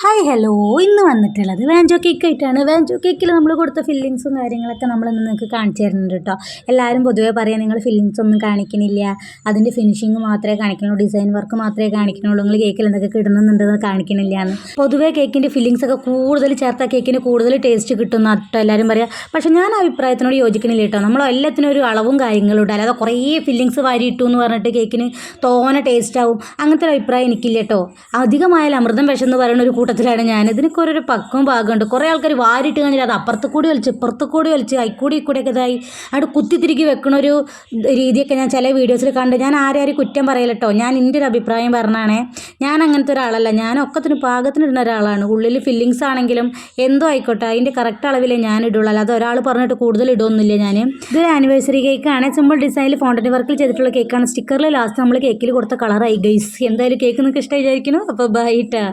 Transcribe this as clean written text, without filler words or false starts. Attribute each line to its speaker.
Speaker 1: Hi hello ഇന്ന് വന്നിട്ടുള്ളത് വാഞ്ചോ cake ആയിട്ടാണ്. വാഞ്ചോ കേക്കിൽ നമ്മൾ കൊടുത്ത ഫില്ലിങ്സും കാര്യങ്ങളൊക്കെ നമ്മളിന്ന് നിങ്ങൾക്ക് കാണിച്ചു തരുന്നുണ്ട് കേട്ടോ. എല്ലാവരും പൊതുവേ പറയാം നിങ്ങൾ ഫില്ലിങ്സ് ഒന്നും കാണിക്കണില്ല, അതിൻ്റെ ഫിനിഷിങ് മാത്രമേ കാണിക്കുന്നുള്ളൂ, ഡിസൈൻ വർക്ക് മാത്രമേ കാണിക്കുന്നുള്ളൂ, നിങ്ങൾ കേക്കിൽ എന്തൊക്കെ ഇടുന്നുണ്ടെന്ന് കാണിക്കണില്ല എന്ന്. പൊതുവേ കേക്കിൻ്റെ ഫില്ലിങ്സ് ഒക്കെ കൂടുതൽ ചേർത്താൽ കേക്കിന് കൂടുതൽ ടേസ്റ്റ് കിട്ടുന്ന കേട്ടോ എല്ലാവരും പറയാം. പക്ഷേ ഞാൻ അഭിപ്രായത്തിനോട് യോജിക്കണില്ല കേട്ടോ. നമ്മൾ എല്ലാത്തിനും ഒരു അളവും കാര്യങ്ങളും ഇടുക, അല്ലാതെ കുറേ ഫില്ലിങ്സ് വാരി ഇട്ടു എന്ന് പറഞ്ഞിട്ട് കേക്കിന് തോനെ ടേസ്റ്റ് ആവും അങ്ങനത്തെ ഒരു അഭിപ്രായം എനിക്കില്ല കേട്ടോ. അധികമായാലും അമൃതം വിഷം എന്ന് പറയുന്ന ഒരു കൂട്ടത്തിലാണ് ഞാൻ. ഇതിനൊക്കെ ഒരു പക്വം ഭാഗമുണ്ട്. കുറേ ആൾക്കാർ വാരിട്ട് കഴിഞ്ഞാൽ അത് അപ്പുറത്ത് കൂടി വലിച്ച് ഇപ്പുറത്ത് കൂടി വലിച്ച് ഇക്കൂടിയൊക്കെ ഇതായി അവിടെ കുത്തിത്തിരിക്കി വെക്കണ ഒരു രീതിയൊക്കെ ഞാൻ ചില വീഡിയോസിൽ കണ്ട്. ഞാൻ ആരും കുറ്റം പറയില്ല കേട്ടോ, ഞാൻ എൻ്റെ ഒരു അഭിപ്രായം പറഞ്ഞാണേ. ഞാൻ അങ്ങനത്തെ ഒരാളല്ല, ഞാൻ ഒക്കത്തിന് പാകത്തിന് ഇടുന്ന ഒരാളാണ്. ഉള്ളിൽ ഫില്ലിങ്സ് ആണെങ്കിലും എന്തോ ആയിക്കോട്ടെ അതിൻ്റെ കറക്റ്റ് അളവിലേ ഞാൻ ഇടുള്ളൂ, അല്ലാതെ ഒരാൾ പറഞ്ഞിട്ട് കൂടുതൽ ഇടുമൊന്നുമില്ല ഞാൻ. ഇതൊരു ആനിവേഴ്സറി കേക്കാണ്, സിമ്പിൾ ഡിസൈനിൽ ഫോണ്ടന്റ് വർക്കിൽ ചെയ്തിട്ടുള്ള കേക്കാണ്. സ്റ്റിക്കറിൽ ലാസ്റ്റ് നമ്മൾ കേക്കിൽ കൊടുത്ത കളറായി ഗൈസ്. എന്തായാലും കേക്ക് നിങ്ങൾക്ക് ഇഷ്ടമായി വിചാരിക്കുന്നു. അപ്പോൾ ബൈ ട്ടാ.